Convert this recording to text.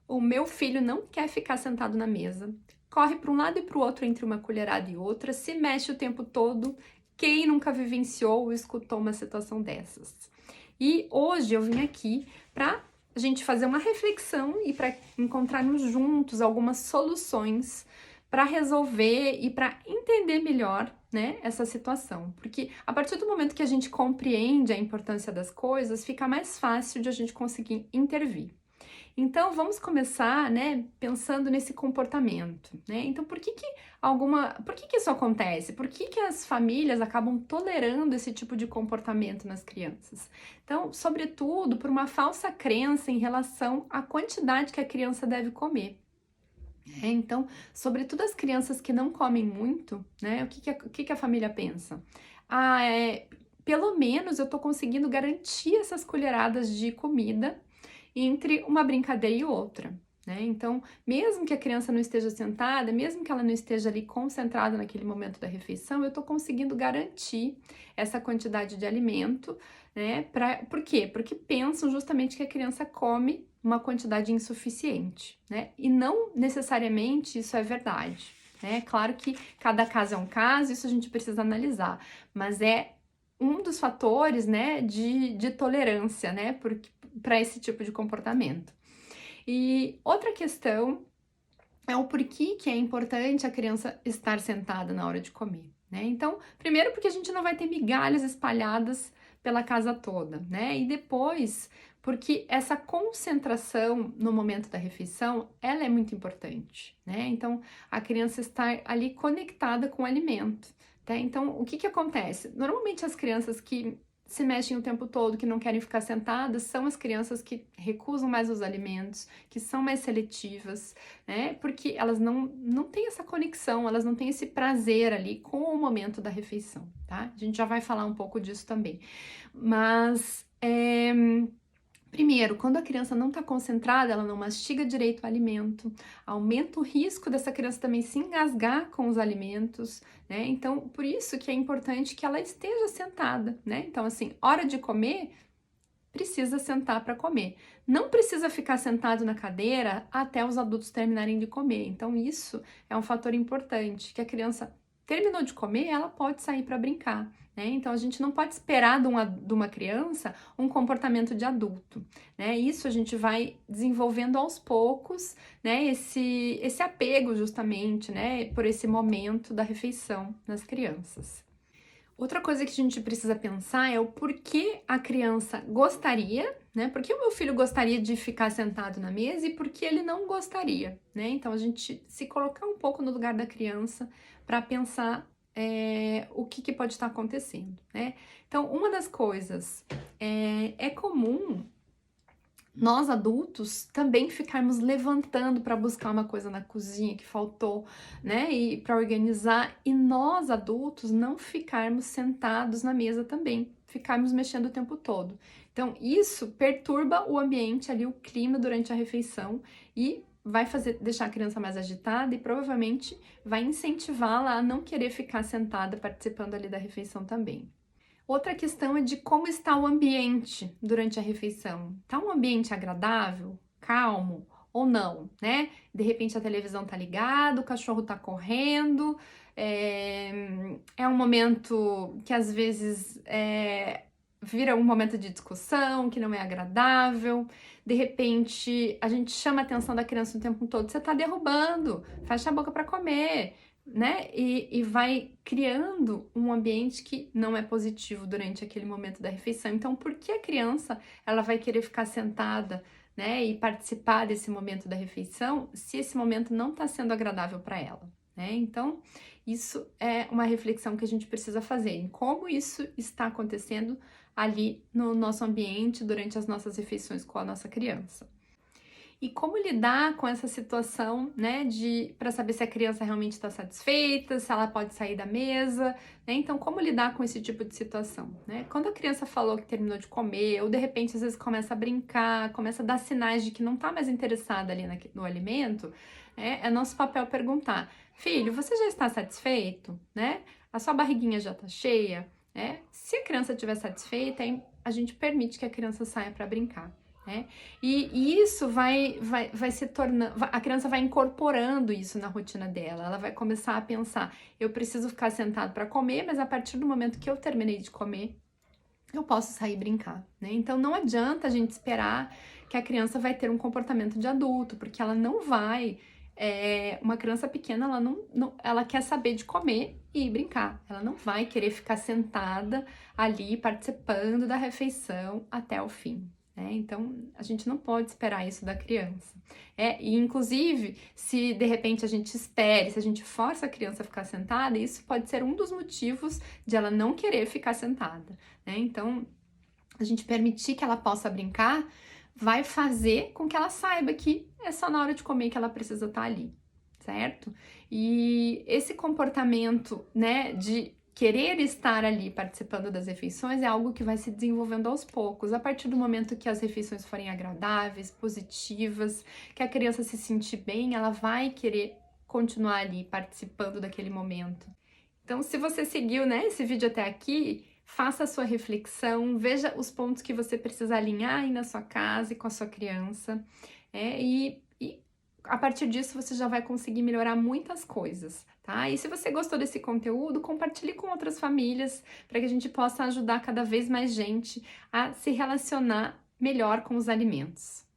O meu filho não quer ficar sentado na mesa, corre para um lado e para o outro entre uma colherada e outra, se mexe o tempo todo. Quem nunca vivenciou ou escutou uma situação dessas? E hoje eu vim aqui para a gente fazer uma reflexão e para encontrarmos juntos algumas soluções para resolver e para entender melhor, né, essa situação. Porque a partir do momento que a gente compreende a importância das coisas, fica mais fácil de a gente conseguir intervir. Então, vamos começar, né, pensando nesse comportamento, né? Então, por que isso acontece? Por que as famílias acabam tolerando esse tipo de comportamento nas crianças? Então, sobretudo por uma falsa crença em relação à quantidade que a criança deve comer. Então, sobretudo as crianças que não comem muito, né? O que que a família pensa? Pelo menos eu tô conseguindo garantir essas colheradas de comida entre uma brincadeira e outra, né? Então, mesmo que a criança não esteja sentada, mesmo que ela não esteja ali concentrada naquele momento da refeição, eu tô conseguindo garantir essa quantidade de alimento, né? Por quê? Porque pensam justamente que a criança come uma quantidade insuficiente, né? E não necessariamente isso é verdade, né? Claro que cada caso é um caso, isso a gente precisa analisar, mas é um dos fatores, né, de tolerância, né, para esse tipo de comportamento. E outra questão é o porquê que é importante a criança estar sentada na hora de comer, né? Então, primeiro porque a gente não vai ter migalhas espalhadas pela casa toda, né? E depois, porque essa concentração no momento da refeição, ela é muito importante, né? Então, a criança está ali conectada com o alimento, tá? Então, o que que acontece? Normalmente as crianças que se mexem o tempo todo, que não querem ficar sentadas, são as crianças que recusam mais os alimentos, que são mais seletivas, né? Porque elas não têm essa conexão, elas não têm esse prazer ali com o momento da refeição, tá? A gente já vai falar um pouco disso também. Mas, primeiro, quando a criança não está concentrada, ela não mastiga direito o alimento, aumenta o risco dessa criança também se engasgar com os alimentos, né? Então, por isso que é importante que ela esteja sentada, né? Então, assim, hora de comer, precisa sentar para comer. Não precisa ficar sentado na cadeira até os adultos terminarem de comer. Então, isso é um fator importante, que a criança terminou de comer, ela pode sair para brincar, né? Então, a gente não pode esperar de uma criança um comportamento de adulto, né? Isso a gente vai desenvolvendo aos poucos, né? Esse apego, justamente, né? Por esse momento da refeição nas crianças. Outra coisa que a gente precisa pensar é o porquê a criança gostaria, né? Por que o meu filho gostaria de ficar sentado na mesa e por que ele não gostaria, né? Então a gente se colocar um pouco no lugar da criança para pensar o que pode estar acontecendo, né? Então, uma das coisas é comum nós adultos também ficarmos levantando para buscar uma coisa na cozinha que faltou, né? E para organizar, e nós adultos não ficarmos sentados na mesa também, ficarmos mexendo o tempo todo. Então, isso perturba o ambiente ali, o clima durante a refeição e vai deixar a criança mais agitada e provavelmente vai incentivá-la a não querer ficar sentada participando ali da refeição também. Outra questão é de como está o ambiente durante a refeição. Tá um ambiente agradável, calmo ou não, né? De repente a televisão tá ligada, o cachorro tá correndo, é um momento que às vezes vira um momento de discussão que não é agradável. De repente a gente chama a atenção da criança o tempo todo, você tá derrubando, fecha a boca para comer, né? E vai criando um ambiente que não é positivo durante aquele momento da refeição. Então, por que a criança ela vai querer ficar sentada, né, e participar desse momento da refeição se esse momento não está sendo agradável para ela, né? Então, isso é uma reflexão que a gente precisa fazer em como isso está acontecendo ali no nosso ambiente durante as nossas refeições com a nossa criança. E como lidar com essa situação, né, para saber se a criança realmente está satisfeita, se ela pode sair da mesa, né? Então, como lidar com esse tipo de situação, né? Quando a criança falou que terminou de comer, ou de repente às vezes começa a brincar, começa a dar sinais de que não está mais interessada ali no alimento, é nosso papel perguntar: filho, você já está satisfeito, né? A sua barriguinha já está cheia, né? Se a criança estiver satisfeita, aí a gente permite que a criança saia para brincar. né? E isso vai se tornando, a criança vai incorporando isso na rotina dela. Ela vai começar a pensar: eu preciso ficar sentado para comer, mas a partir do momento que eu terminei de comer, eu posso sair e brincar, né? Então não adianta a gente esperar que a criança vai ter um comportamento de adulto, porque ela não vai. Uma criança pequena, ela quer saber de comer e brincar. Ela não vai querer ficar sentada ali participando da refeição até o fim. Então, a gente não pode esperar isso da criança. E inclusive, se de repente a gente espere, se a gente força a criança a ficar sentada, isso pode ser um dos motivos de ela não querer ficar sentada, né? Então, a gente permitir que ela possa brincar vai fazer com que ela saiba que é só na hora de comer que ela precisa estar ali, certo? E esse comportamento, né, de querer estar ali participando das refeições é algo que vai se desenvolvendo aos poucos, a partir do momento que as refeições forem agradáveis, positivas, que a criança se sentir bem, ela vai querer continuar ali participando daquele momento. Então, se você seguiu, né, esse vídeo até aqui, faça a sua reflexão, veja os pontos que você precisa alinhar aí na sua casa e com a sua criança, e a partir disso você já vai conseguir melhorar muitas coisas, tá? E se você gostou desse conteúdo, compartilhe com outras famílias para que a gente possa ajudar cada vez mais gente a se relacionar melhor com os alimentos.